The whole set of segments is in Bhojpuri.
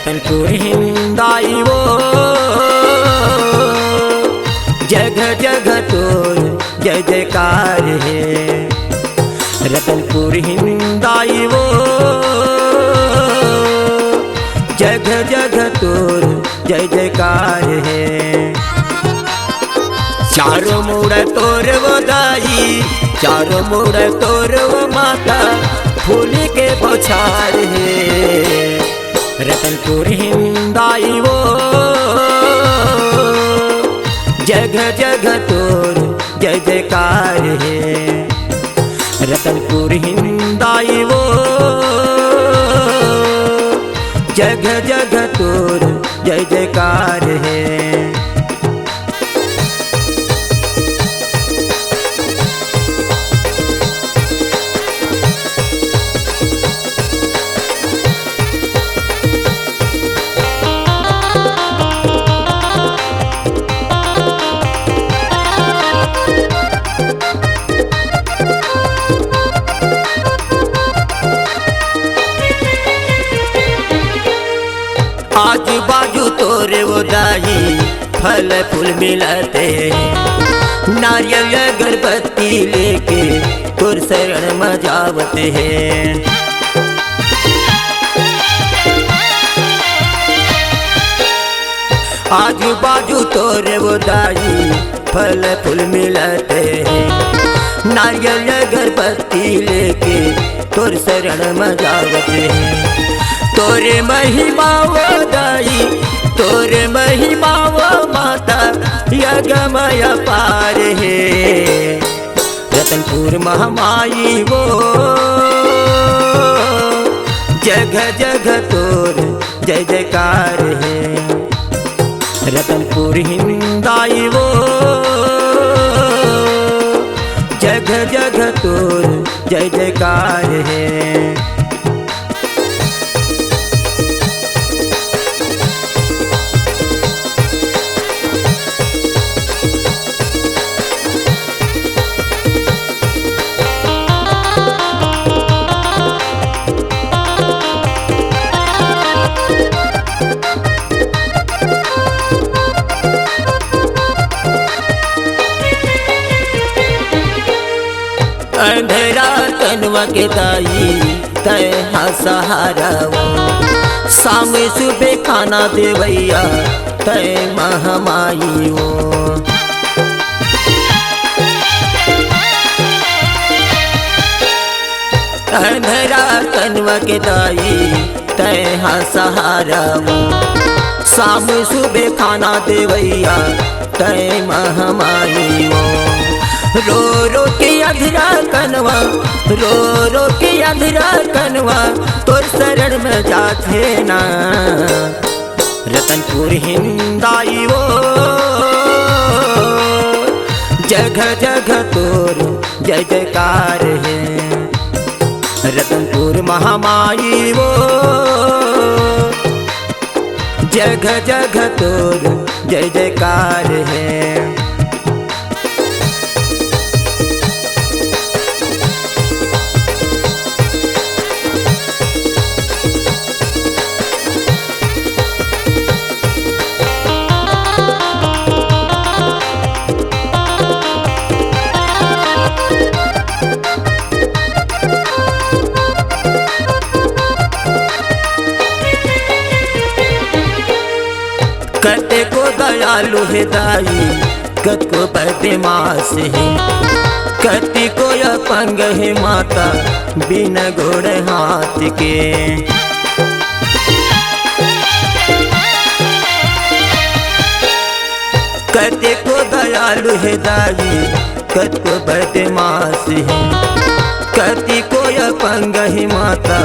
रतनपुर हिंदाई वो जगह जगह तोर जय जयकार है। रतनपुर हिंदाई वो जगह जगह तोर जय जयकार है। चारों मोड़ तोर वो दाई, चारों मोड़ तोर वो माता, फूल के बौछार है। रतनपुर हिंदाई वो जगह जगह तोर जय जयकार है। रतनपुर हिंदाई वो जगह जगह तोर जय जयकार है। आजू बाजू तोरे वो दाई फल फूल मिलते, नारियल अगरबत्ती लेके तोर शरण मजावते हैं। आजू बाजू तोरे वो दाई फल फूल मिलते हैं, नारियल अगरबत्ती लेके तोर शरण मजावते हैं। तोरे महिमा वो दाई, तोरे महिमा वो माता, यज्ञमय पार है। रतनपुर महामाई वो जगह जगह तोर जय जयकार है। रतनपुर हिंदाई वो जगह जगह तोर जय जयकार है। अंधेरा तनवा के दाई तय सहारा वो, शाम सुबह खाना देवैया तय महामाई वो। अंधेरा तनवा के दाई तय सहारा वो, शाम सुबह खाना देवैया तय महामाई वो। रो रो के अधरा कनवा, रो रो के अधरा कनवा, तोर शरण में जाते ना। रतनपुर हिंदाई वो जगह जगह तोर जय जयकार है। रतनपुर महामाई वो जगह जगह तोर जय जयकार है। कते को दयालु है दाई, कत को बदमाश है, कति को अपंग है माता बिना घोड़े हाथ के। कते को दयालु है दाई, कत को बदमाश है, कति को अपंग है माता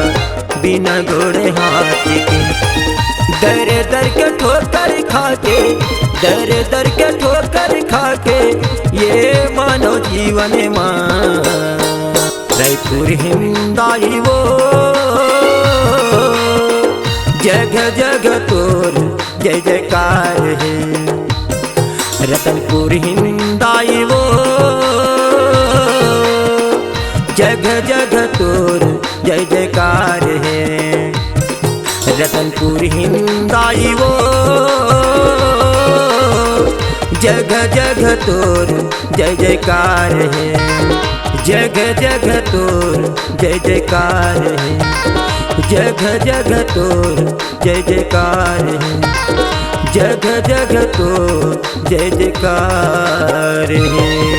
बिना घोड़े हाथ के। दर दर के ठोकर खाके, दर दर के ठोकर खाके, ये मानो जीवन मां। रतनपुर हिंदाई वो जगह जगह तोर जय जयकार है। रतनपुर हिंदाई वो जगह जगह तोर जय जयकार है। रतनपुर हिंदाई वो जगह जगह तोर जय जयकार है, जगह जगह तोर जय जयकार है, जगह जगह तोर जय जयकार है, जगह जगह तोर जय जयकार है।